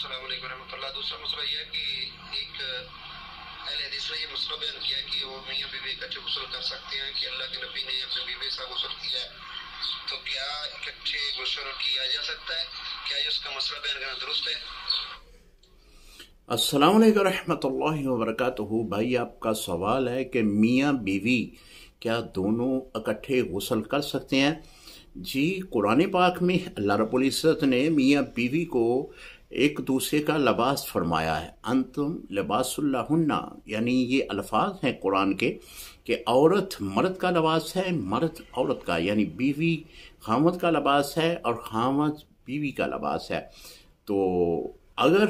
السلام علیکم ورحمۃ اللہ۔ دوسرا مسئلہ یہ ہے کہ ایک اہل حدیث نے یہ مسئلہ بیان کیا کہ وہ میاں بیوی اکٹھے غسل کر سکتے ہیں کہ اللہ کے نبی نے اپنی بیوی سے غسل کیا ہے، تو کیا اکٹھے غسل کیا جا سکتا ہے؟ کیا یہ اس کا مسئلہ بیان کرنا درست ہے؟ السلام علیکم ورحمۃ اللہ وبرکاتہ۔ بھائی آپ کا سوال ہے کہ میاں بیوی کیا دونوں اکٹھے غسل کر سکتے ہیں؟ جی، قرآن پاک میں اللہ رب العزت نے میاں بیوی کو ایک دوسرے کا لباس فرمایا ہے، انتم لباس لہن، یعنی یہ الفاظ ہیں قرآن کے کہ عورت مرد کا لباس ہے، مرد عورت کا، یعنی بیوی خامد کا لباس ہے اور خامد بیوی کا لباس ہے۔ تو اگر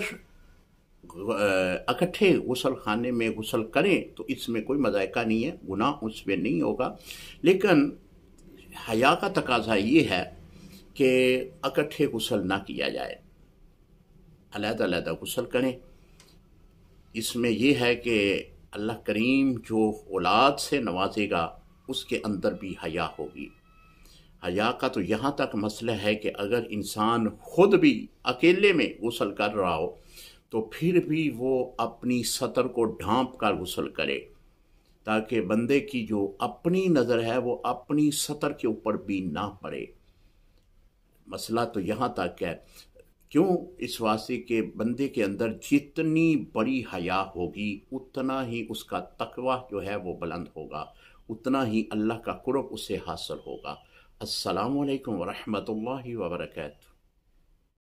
اکٹھے غسل خانے میں غسل کریں تو اس میں کوئی مذائقہ نہیں ہے، گناہ اس میں نہیں ہوگا، لیکن حیا کا تقاضا یہ ہے کہ اکٹھے غسل نہ کیا جائے، علیحدہ علیحدہ غسل کریں۔ اس میں یہ ہے کہ اللہ کریم جو اولاد سے نوازے گا اس کے اندر بھی حیا ہوگی۔ حیا کا تو یہاں تک مسئلہ ہے کہ اگر انسان خود بھی اکیلے میں غسل کر رہا ہو تو پھر بھی وہ اپنی سطر کو ڈھانپ کر غسل کرے، تاکہ بندے کی جو اپنی نظر ہے وہ اپنی سطر کے اوپر بھی نہ پڑے۔ مسئلہ تو یہاں تک ہے، کیوں؟ اس واسطے کہ بندے کے اندر جتنی بڑی حیا ہوگی اتنا ہی اس کا تقوی جو ہے وہ بلند ہوگا، اتنا ہی اللہ کا قرب اسے حاصل ہوگا۔ السلام علیکم ورحمۃ اللہ وبرکاتہ۔